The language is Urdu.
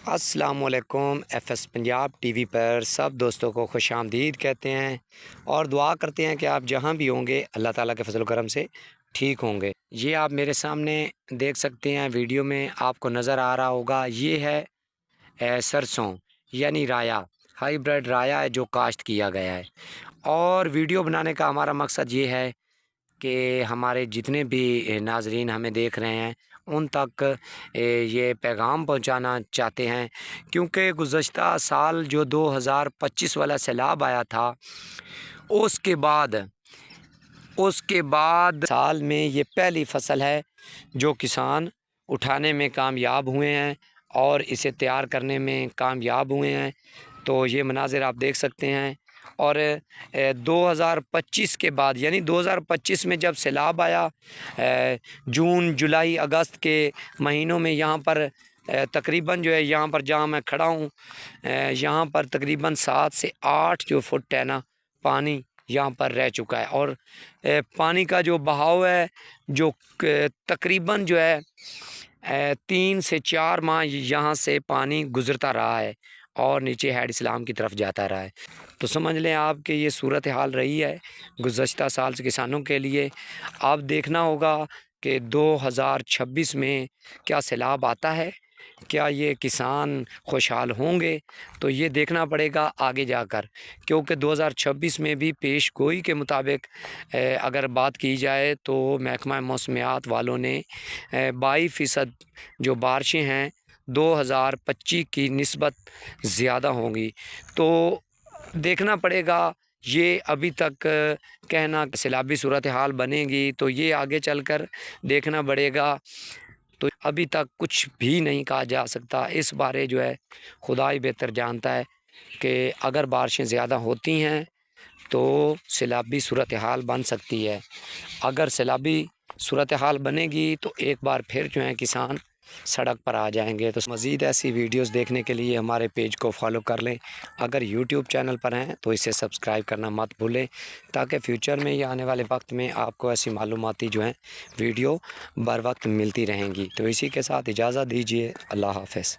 السلام علیکم۔ F S Punjab T V پر سب دوستوں کو خوش آمدید کہتے ہیں اور دعا کرتے ہیں کہ آپ جہاں بھی ہوں گے اللہ تعالیٰ کے فضل و کرم سے ٹھیک ہوں گے۔ یہ آپ میرے سامنے دیکھ سکتے ہیں، ویڈیو میں آپ کو نظر آ رہا ہوگا، یہ ہے سرسوں یعنی رایا، ہائی بریڈ رایا ہے جو کاشت کیا گیا ہے۔ اور ویڈیو بنانے کا ہمارا مقصد یہ ہے کہ ہمارے جتنے بھی ناظرین ہمیں دیکھ رہے ہیں ان تک یہ پیغام پہنچانا چاہتے ہیں، کیونکہ گزشتہ سال جو 2025 والا سیلاب آیا تھا اس کے بعد سال میں یہ پہلی فصل ہے جو کسان اٹھانے میں کامیاب ہوئے ہیں اور اسے تیار کرنے میں کامیاب ہوئے ہیں۔ تو یہ مناظر آپ دیکھ سکتے ہیں۔ اور 2025 کے بعد یعنی 2025 میں جب سیلاب آیا جون جولائی اگست کے مہینوں میں، یہاں پر تقریباً جو ہے یہاں پر جہاں میں کھڑا ہوں یہاں پر تقریباً 7 سے 8 جو فٹ ہے نا پانی یہاں پر رہ چکا ہے، اور پانی کا جو بہاؤ ہے جو تقریباً جو ہے 3 سے 4 ماہ یہاں سے پانی گزرتا رہا ہے اور نیچے ہیڈ اسلام کی طرف جاتا رہا ہے۔ تو سمجھ لیں آپ کہ یہ صورتحال رہی ہے گزشتہ سال سے کسانوں کے لیے۔ آپ دیکھنا ہوگا کہ 2026 میں کیا سیلاب آتا ہے، کیا یہ کسان خوشحال ہوں گے، تو یہ دیکھنا پڑے گا آگے جا کر، کیونکہ 2026 میں بھی پیش گوئی کے مطابق اگر بات کی جائے تو محکمہ موسمیات والوں نے 22% جو بارشیں ہیں 2025 کی نسبت زیادہ ہوں گی۔ تو دیکھنا پڑے گا، یہ ابھی تک کہنا سیلابی صورتحال بنے گی تو یہ آگے چل کر دیکھنا پڑے گا، تو ابھی تک کچھ بھی نہیں کہا جا سکتا۔ اس بارے جو ہے خدا ہی بہتر جانتا ہے کہ اگر بارشیں زیادہ ہوتی ہیں تو سیلابی صورتحال بن سکتی ہے۔ اگر سیلابی صورتحال بنے گی تو ایک بار پھر جو ہے کسان سڑک پر آ جائیں گے۔ تو مزید ایسی ویڈیوز دیکھنے کے لیے ہمارے پیج کو فالو کر لیں۔ اگر یوٹیوب چینل پر ہیں تو اسے سبسکرائب کرنا مت بھولیں، تاکہ فیوچر میں یا آنے والے وقت میں آپ کو ایسی معلوماتی جو ہیں ویڈیو بر وقت ملتی رہیں گی۔ تو اسی کے ساتھ اجازت دیجیے، اللہ حافظ۔